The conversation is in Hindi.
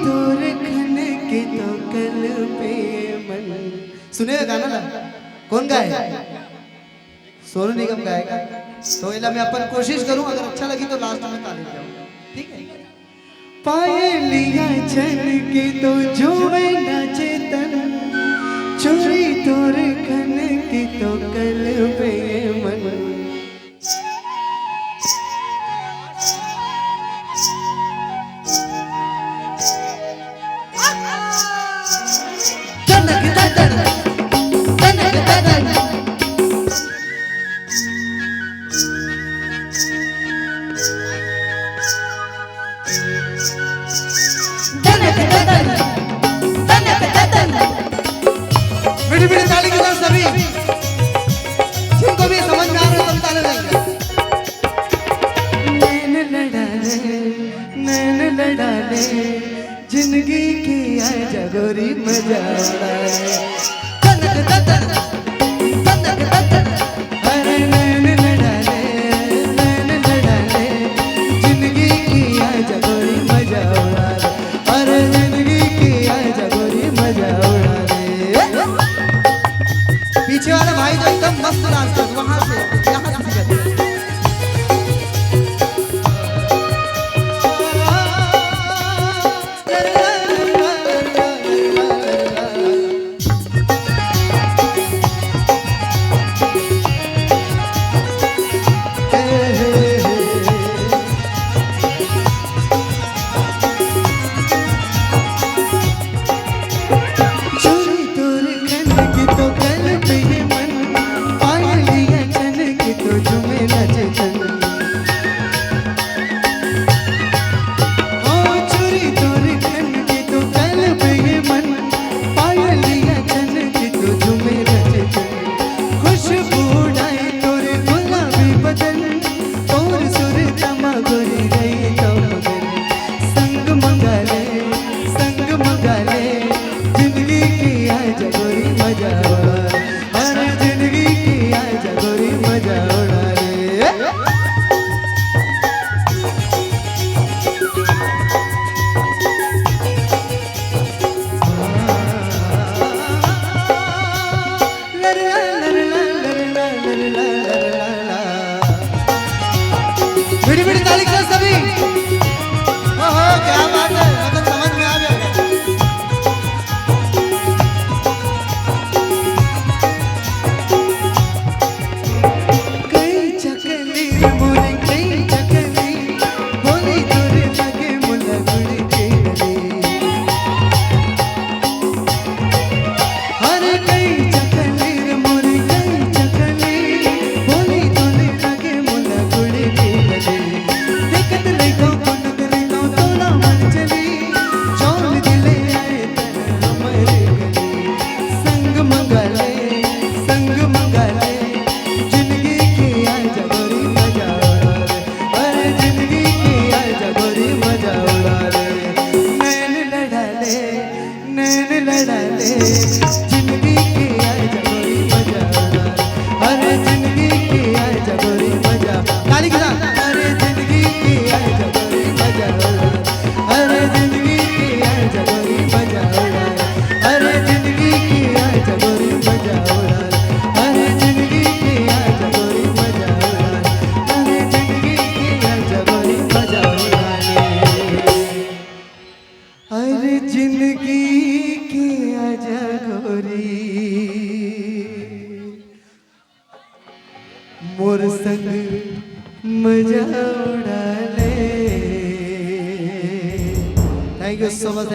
तोर खन के तो कल पे मन। सुनेगा गाना ना? कौन गाए? सोनू निगम गाएगा। तो इला मैं अपन कोशिश करूं, अगर अच्छा लगी तो लास्ट में ताली बजाऊं, ठीक है? पायलिया चल के तो झूमे नाचे तन, चोरी तोर खन के तो कल पे मन। मीठी मीठी ताली के साथ सभी जिनको भी समझ में आ रहा है सब ताली देंगे। नैन लड़ा ले जिंदगी की आए जगोरी मजा अरे नैन लड़ा ले जिंदगी की आए जगोरी मजा उड़ा ले, अरे जिंदगी की आए जगोरी मजा उड़ा ले। पीछे वाला भाई जो एकदम मस्त डांस करता वहां से यहाँ से बड़ी बड़ी ताली के साथ सभी। ओहो क्या बात है, मतलब समझ में आ गया। कई चकली मोरे कई चकली बोली तोरे लगे मुला गुड़ी के गली, हर कई चकली मोरे कई चकली बोली तोरे लगे मुला गुड़ी के गली। जिंदगी की आए जगोरी मजा उड़ा, अरे जिंदगी की आए जगोरी मजा। ताली के साथ अरे जिंदगी की आए जगोरी मजा उड़ा, अरे जिंदगी की आए जगोरी मजा उड़ा, अरे जिंदगी की आए जगोरी मजा उड़ा, अरे जिंदगी की आए जगोरी मजा उड़ा, अरे जिंदगी की आए जगोरी मजा उड़ा, अरे जिंदगी जगोरी मोर संग मजा उड़ा ले। Thank you so much.